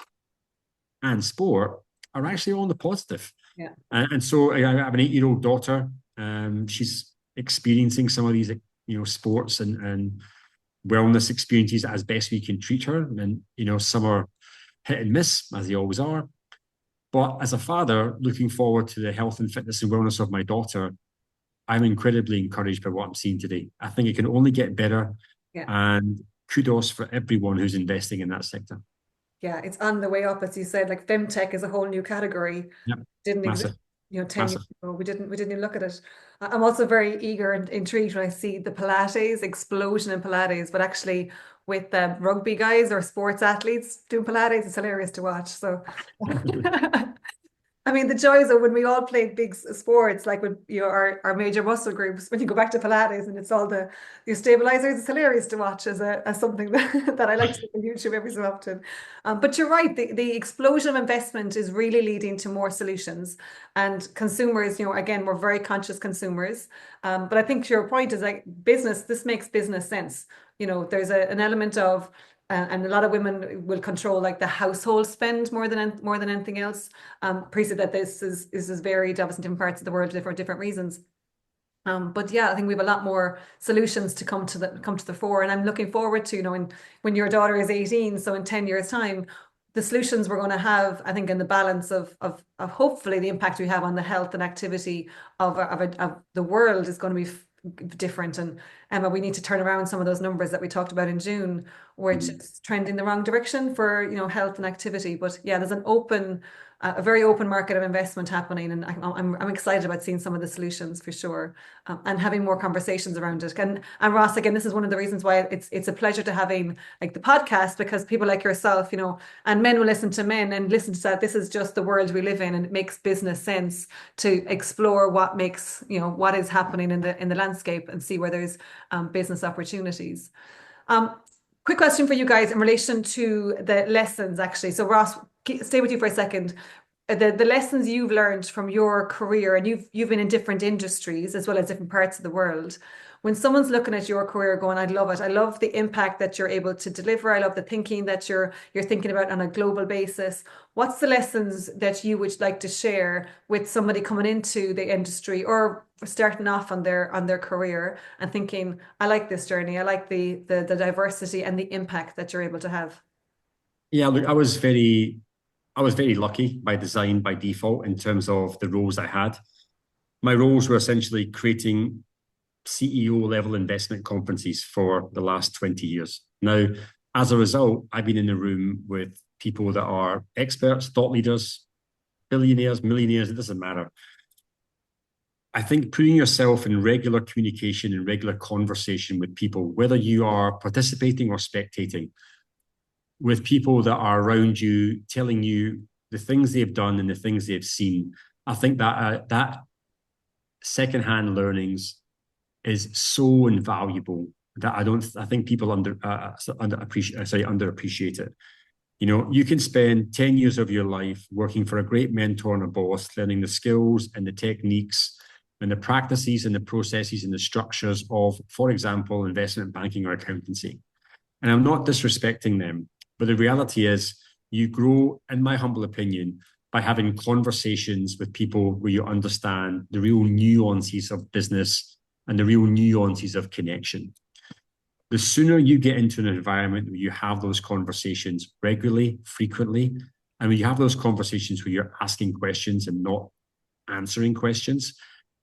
and sport are actually all on the positive. Yeah. And so I have an 8-year-old daughter. She's experiencing some of these, sports and wellness experiences as best we can treat her. And, some are hit and miss, as they always are. But as a father, looking forward to the health and fitness and wellness of my daughter, I'm incredibly encouraged by what I'm seeing today. I think it can only get better. Yeah. And kudos for everyone who's investing in that sector. Yeah, it's on the way up, as you said. Like femtech is a whole new category. Yep. Didn't Massive. exist, 10 years ago. We didn't even look at it. I'm also very eager and intrigued when I see the Pilates explosion in Pilates, but actually with rugby guys or sports athletes doing Pilates, it's hilarious to watch. So, I mean, the joys of when we all played big sports, like with our major muscle groups, when you go back to Pilates and it's all the stabilizers, it's hilarious to watch as something that I like to do on YouTube every so often. But you're right, the explosion of investment is really leading to more solutions, and consumers, again, we're very conscious consumers. But I think your point is like this makes business sense. There's an element of and a lot of women will control like the household spend more than anything else. Appreciate that this is varied, obviously, in different parts of the world for different reasons. But yeah, I think we have a lot more solutions to come to the fore, and I'm looking forward to when your daughter is 18, so in 10 years' time, the solutions we're going to have, I think, in the balance of hopefully the impact we have on the health and activity of the world is going to be different. And Emma, we need to turn around some of those numbers that we talked about in June, which is trending the wrong direction for health and activity. But yeah, there's a very open market of investment happening, and I'm excited about seeing some of the solutions for sure, and having more conversations around it. And Ross, again, this is one of the reasons why it's a pleasure to having like the podcast, because people like yourself, and men will listen to men and listen to that. This is just the world we live in, and it makes business sense to explore what makes what is happening in the landscape and see where there's business opportunities. Quick question for you guys in relation to the lessons, actually. So Ross, stay with you for a second. The lessons you've learned from your career, and you've been in different industries as well as different parts of the world. When someone's looking at your career going, I love it. I love the impact that you're able to deliver. I love the thinking that you're thinking about on a global basis. What's the lessons that you would like to share with somebody coming into the industry or starting off on their career and thinking, I like this journey. I like the diversity and the impact that you're able to have. Yeah, look, I was very lucky by design, by default, in terms of the roles I had. My roles were essentially creating CEO level investment conferences for the last 20 years. Now, as a result, I've been in the room with people that are experts, thought leaders, billionaires, millionaires, it doesn't matter. I think putting yourself in regular communication and regular conversation with people, whether you are participating or spectating, with people that are around you, telling you the things they've done and the things they've seen, I think that secondhand learnings is so invaluable that I think people underappreciate it. You can spend 10 years of your life working for a great mentor and a boss, learning the skills and the techniques and the practices and the processes and the structures of, for example, investment banking or accountancy. And I'm not disrespecting them, but the reality is you grow, in my humble opinion, by having conversations with people where you understand the real nuances of business and the real nuances of connection. The sooner you get into an environment where you have those conversations regularly, frequently, and when you have those conversations where you're asking questions and not answering questions,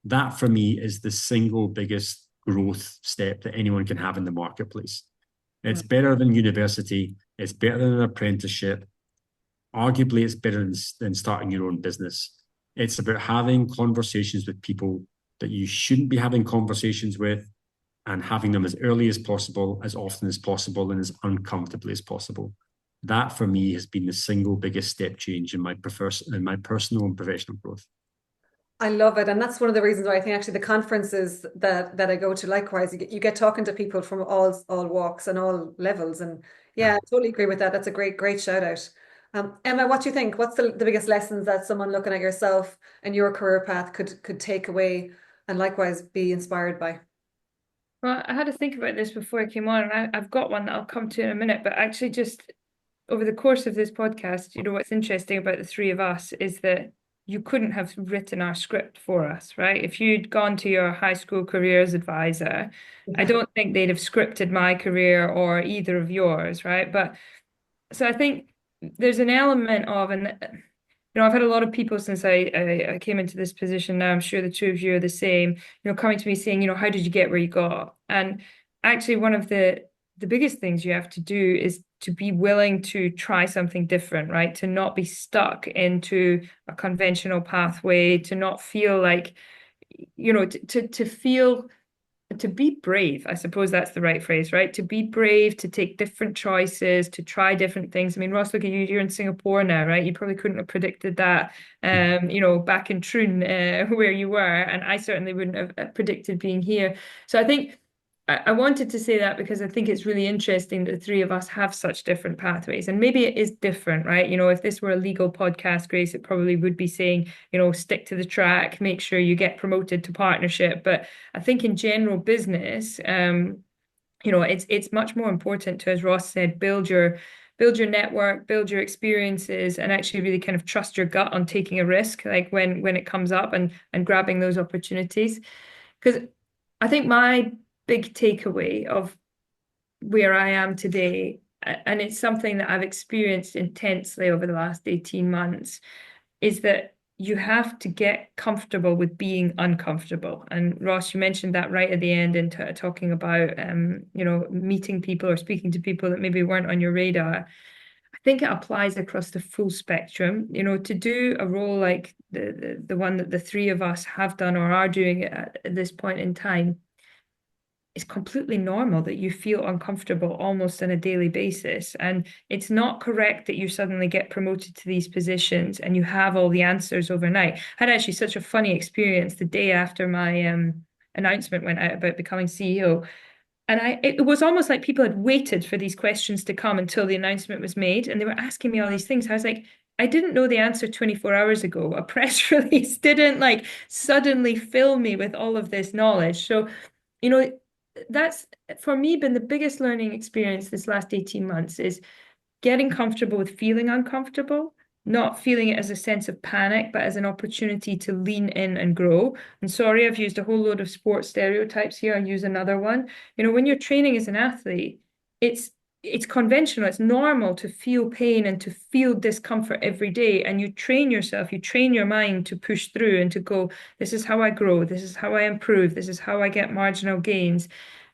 that for me is the single biggest growth step that anyone can have in the marketplace. It's better than university. It's better than an apprenticeship. Arguably, it's better than starting your own business. It's about having conversations with people that you shouldn't be having conversations with, and having them as early as possible, as often as possible, and as uncomfortably as possible. That for me has been the single biggest step change in my personal and professional growth. I love it. And that's one of the reasons why I think actually the conferences that I go to, likewise, you get talking to people from all walks and all levels. And yeah, I totally agree with that. That's a great shout out. Emma, what do you think? What's the biggest lessons that someone looking at yourself and your career path could take away and likewise be inspired by? Well, I had to think about this before I came on, and I've got one that I'll come to in a minute, but actually just over the course of this podcast, what's interesting about the three of us is that you couldn't have written our script for us, right? If you'd gone to your high school careers advisor, I don't think they'd have scripted my career or either of yours, right? But so I think there's an element of, and I've had a lot of people since I came into this position now, I'm sure the two of you are the same, coming to me saying, how did you get where you got? And actually one of the biggest things you have to do is to be willing to try something different, right? To not be stuck into a conventional pathway, to not feel like, to be brave, I suppose that's the right phrase, right? To be brave, to take different choices, to try different things. I mean, Ross, look at you, you're in Singapore now, right? You probably couldn't have predicted that, back in Troon, where you were. And I certainly wouldn't have predicted being here. So I think I wanted to say that because I think it's really interesting that the three of us have such different pathways. And maybe it is different, right? If this were a legal podcast, Grace, it probably would be saying, stick to the track, make sure you get promoted to partnership. But I think in general business, it's much more important to, as Ross said, build your network, build your experiences, and actually really kind of trust your gut on taking a risk, like when it comes up and grabbing those opportunities. Because I think my big takeaway of where I am today, and it's something that I've experienced intensely over the last 18 months, is that you have to get comfortable with being uncomfortable. And Ross, you mentioned that right at the end in talking about, meeting people or speaking to people that maybe weren't on your radar. I think it applies across the full spectrum. To do a role like the one that the three of us have done or are doing at this point in time, it's completely normal that you feel uncomfortable almost on a daily basis. And it's not correct that you suddenly get promoted to these positions and you have all the answers overnight. I had actually such a funny experience the day after my announcement went out about becoming CEO. And it was almost like people had waited for these questions to come until the announcement was made. And they were asking me all these things. I was like, I didn't know the answer 24 hours ago. A press release didn't suddenly fill me with all of this knowledge. So, that's for me been the biggest learning experience this last 18 months is getting comfortable with feeling uncomfortable, not feeling it as a sense of panic, but as an opportunity to lean in and grow. And sorry, I've used a whole load of sports stereotypes here. I'll use another one. When you're training as an athlete, it's conventional, it's normal to feel pain and to feel discomfort every day. And you train yourself, you train your mind to push through and to go, this is how I grow, this is how I improve, this is how I get marginal gains.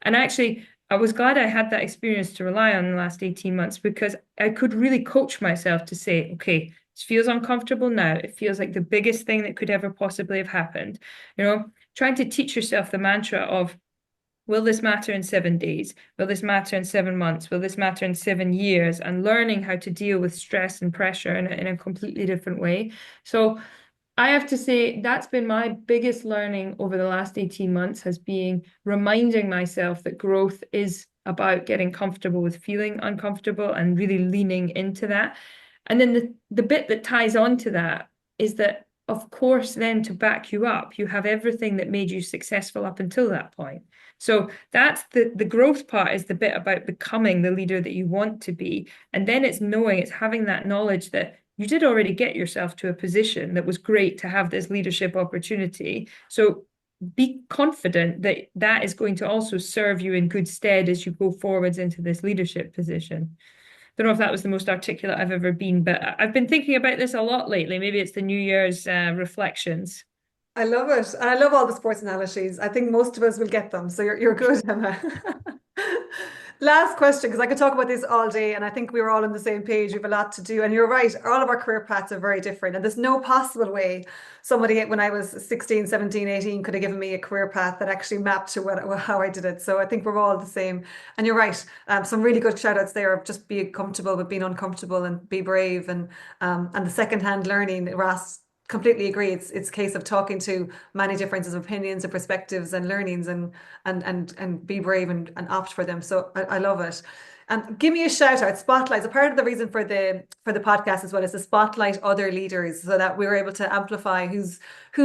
And actually, I was glad I had that experience to rely on in the last 18 months because I could really coach myself to say, okay, this feels uncomfortable now. It feels like the biggest thing that could ever possibly have happened. Trying to teach yourself the mantra of, will this matter in 7 days? Will this matter in 7 months? Will this matter in 7 years? And learning how to deal with stress and pressure in a completely different way. So I have to say that's been my biggest learning over the last 18 months, has been reminding myself that growth is about getting comfortable with feeling uncomfortable and really leaning into that. And then the bit that ties on to that is that of course, then to back you up, you have everything that made you successful up until that point. So that's the growth part, is the bit about becoming the leader that you want to be. And then it's having that knowledge that you did already get yourself to a position that was great to have this leadership opportunity. So be confident that that is going to also serve you in good stead as you go forwards into this leadership position. Don't know if that was the most articulate I've ever been, but I've been thinking about this a lot lately. Maybe it's the New Year's reflections. I love it. And I love all the sports analogies. I think most of us will get them. So you're good, Emma. Last question, because I could talk about this all day, and I think we were all on the same page. We have a lot to do. And you're right, all of our career paths are very different. And there's no possible way somebody, when I was 16, 17, 18, could have given me a career path that actually mapped to how I did it. So I think we're all the same. And you're right. Some really good shout outs there of just be comfortable with being uncomfortable and be brave. And the secondhand learning, Ross, completely agree. It's a case of talking to many differences of opinions and perspectives and learnings, and be brave and opt for them. So I love it. And give me a shout out, spotlights. A part of the reason for the podcast as well is to spotlight other leaders, so that we're able to amplify who's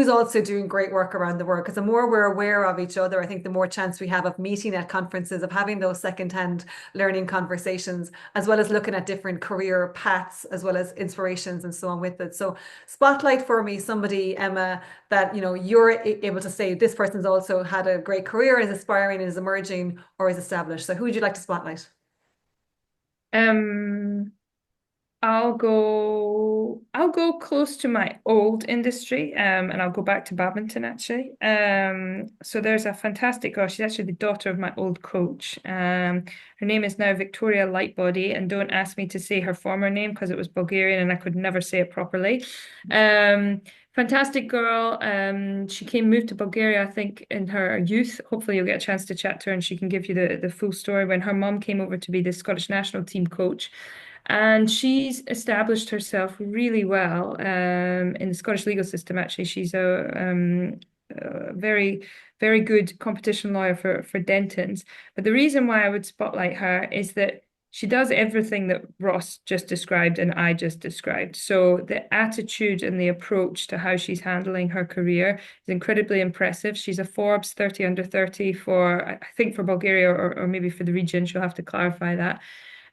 also doing great work around the world. Because the more we're aware of each other, I think the more chance we have of meeting at conferences, of having those secondhand learning conversations, as well as looking at different career paths, as well as inspirations and so on with it. So spotlight for me somebody, Emma, that you're able to say this person's also had a great career, is aspiring, is emerging, or is established. So who would you like to spotlight? I'll go close to my old industry, and I'll go back to badminton actually. So there's a fantastic girl. She's actually the daughter of my old coach. Her name is now Victoria Lightbody, and don't ask me to say her former name because it was Bulgarian and I could never say it properly. Fantastic girl. She moved to Bulgaria, I think, in her youth. Hopefully you'll get a chance to chat to her and she can give you the full story. When her mum came over to be the Scottish national team coach, and she's established herself really well in the Scottish legal system. Actually, she's a very, very good competition lawyer for Dentons. But the reason why I would spotlight her is that she does everything that Ross just described and I just described. So the attitude and the approach to how she's handling her career is incredibly impressive. She's a Forbes 30 under 30 I think for Bulgaria or maybe for the region. She'll have to clarify that.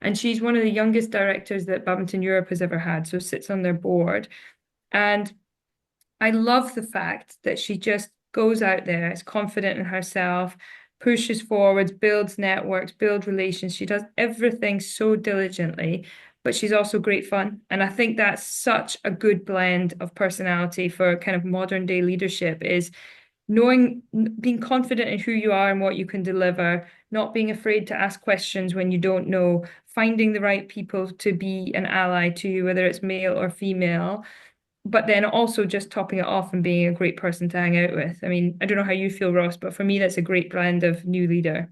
And she's one of the youngest directors that Badminton Europe has ever had, so sits on their board. And I love the fact that she just goes out there, is confident in herself, pushes forwards, builds networks, builds relations. She does everything so diligently, but she's also great fun. And I think that's such a good blend of personality for kind of modern day leadership, is being confident in who you are and what you can deliver, not being afraid to ask questions when you don't know, finding the right people to be an ally to you, whether it's male or female, but then also just topping it off and being a great person to hang out with. I mean, I don't know how you feel, Ross, but for me, that's a great blend of new leader.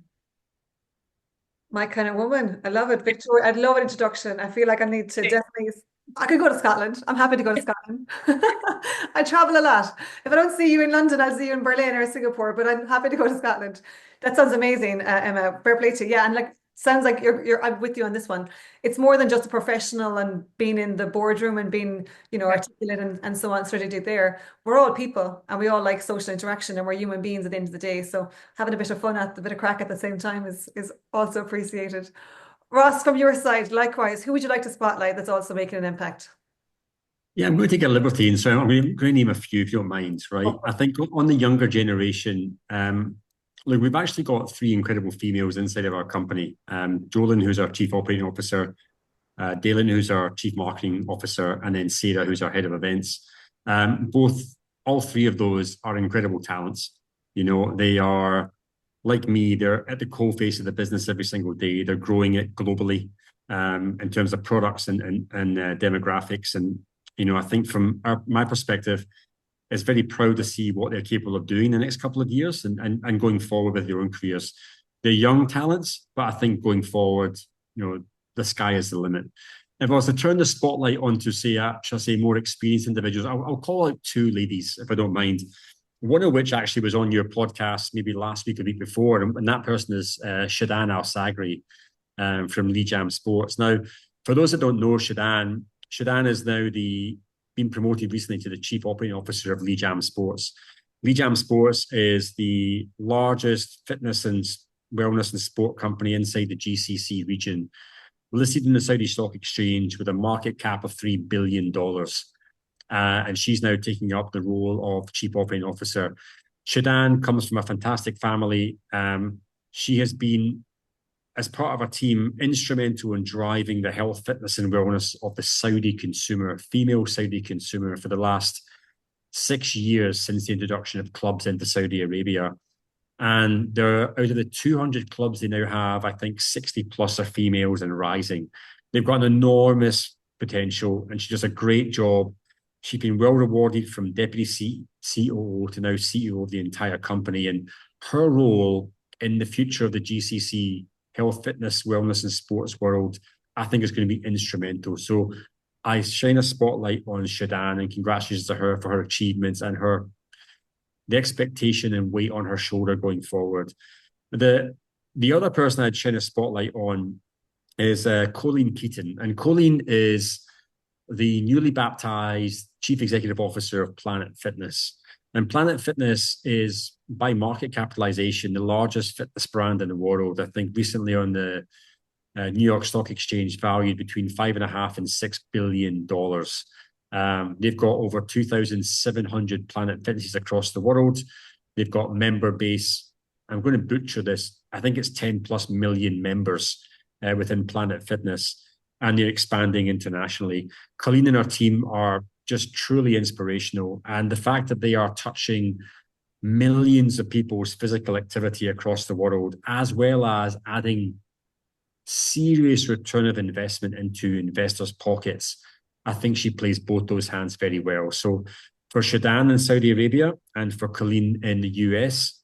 My kind of woman. I love it. Victoria, I'd love an introduction. I feel like I need to definitely. I could go to Scotland. I'm happy to go to Scotland. I travel a lot. If I don't see you in London, I'll see you in Berlin or Singapore, but I'm happy to go to Scotland. That sounds amazing, Emma. Fair play to you. Yeah, and sounds like I'm with you on this one. It's more than just a professional and being in the boardroom and being, articulate and so on, strategy there. We're all people and we all like social interaction and we're human beings at the end of the day. So having a bit of fun a bit of crack at the same time is also appreciated. Ross, from your side, likewise, who would you like to spotlight that's also making an impact? Yeah, I'm going to take a liberty, and so I'm going to name a few if you don't mind, right? I think on the younger generation, look, we've actually got three incredible females inside of our company. Jolyn, who's our Chief Operating Officer, Dalen, who's our Chief Marketing Officer, and then Sarah, who's our Head of Events. All three of those are incredible talents. They are like me, they're at the coalface of the business every single day. They're growing it globally in terms of products and demographics. And, I think from my perspective, it's very proud to see what they're capable of doing the next couple of years and going forward with their own careers. They're young talents, but I think going forward, the sky is the limit. If I was to turn the spotlight onto, say, more experienced individuals, I'll call out two ladies, if I don't mind. One of which actually was on your podcast maybe last week or the week before, and that person is Shadan Al-Sagri from Lee Jam Sports. Now, for those that don't know Shadan is now the been promoted recently to the Chief Operating Officer of Jam Sports. Jam Sports is the largest fitness and wellness and sport company inside the GCC region, listed in the Saudi Stock Exchange with a market cap of $3 billion. And she's now taking up the role of Chief Operating Officer. Shadan comes from a fantastic family. She has been, as part of our team, instrumental in driving the health, fitness, and wellness of the Saudi consumer, female Saudi consumer, for the last 6 years since the introduction of clubs into Saudi Arabia. And out of the 200 clubs they now have, I think 60 plus are females and rising. They've got an enormous potential, and she does a great job. She's been well rewarded from deputy COO to now CEO of the entire company. And her role in the future of the GCC health, fitness, wellness, and sports world, I think is going to be instrumental. So I shine a spotlight on Shadan, and congratulations to her for her achievements and the expectation and weight on her shoulder going forward. The other person I'd shine a spotlight on is Colleen Keaton. And Colleen is the newly baptized Chief Executive Officer of Planet Fitness. And Planet Fitness is, by market capitalization, the largest fitness brand in the world. I think recently on the New York Stock Exchange, valued between $5.5 and $6 billion. They've got over 2,700 Planet Fitnesses across the world. They've got member base. I'm going to butcher this. I think it's 10 plus million members within Planet Fitness, and they're expanding internationally. Colleen and her team are just truly inspirational. And the fact that they are touching millions of people's physical activity across the world, as well as adding serious return of investment into investors' pockets, I think she plays both those hands very well. So for Shadan in Saudi Arabia and for Colleen in the US,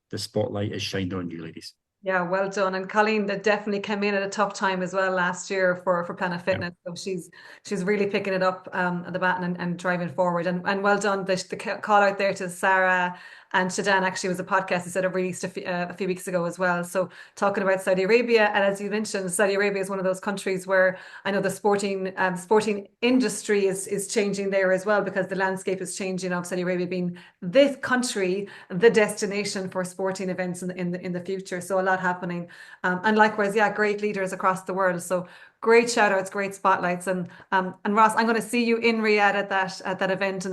the spotlight is shined on you, ladies. Yeah, well done. And Colleen, that definitely came in at a tough time as well last year for Planet Fitness. Yeah. So she's really picking it up at the baton and driving forward. And well done. The call out there to Sarah and Shadan actually was a podcast that I released a few weeks ago as well. So talking about Saudi Arabia, and as you mentioned, Saudi Arabia is one of those countries where I know the sporting industry is changing there as well, because the landscape is changing of Saudi Arabia being this country, the destination for sporting events in the future. So a lot happening, and likewise, yeah, great leaders across the world. So great shout outs, great spotlights, and Ross, I'm going to see you in Riyadh at that event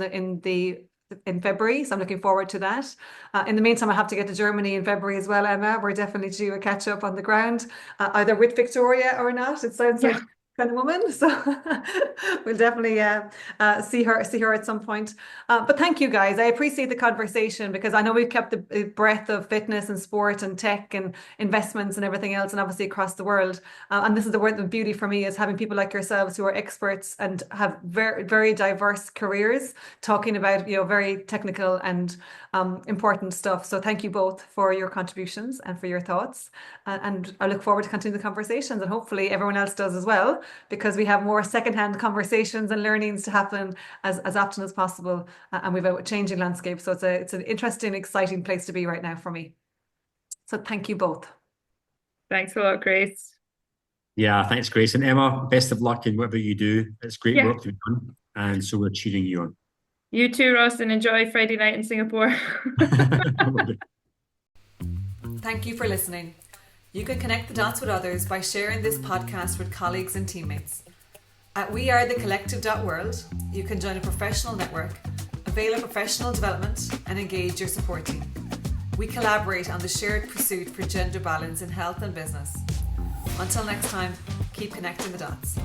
in February, so I'm looking forward to that. In the meantime, I have to get to Germany in February as well, Emma. We're definitely due a catch up on the ground, either with Victoria or not. It sounds like kind of woman, so we'll definitely see her at some point. But thank you guys. I appreciate the conversation, because I know we've kept the breadth of fitness and sport and tech and investments and everything else, and obviously across the world. And this is the beauty for me, is having people like yourselves who are experts and have very, very diverse careers talking about very technical and important stuff. So thank you both for your contributions and for your thoughts. And I look forward to continuing the conversations, and hopefully everyone else does as well, because we have more secondhand conversations and learnings to happen as often as possible. And we've a changing landscape. So it's an interesting, exciting place to be right now for me. So thank you both. Thanks a lot, Grace. Yeah, thanks, Grace. And Emma, best of luck in whatever you do. It's great work to be done. And so we're cheering you on. You too, Ross, and enjoy Friday night in Singapore. Thank you for listening. You can connect the dots with others by sharing this podcast with colleagues and teammates. At wearethecollective.world, you can join a professional network, avail of professional development, and engage your support team. We collaborate on the shared pursuit for gender balance in health and business. Until next time, keep connecting the dots.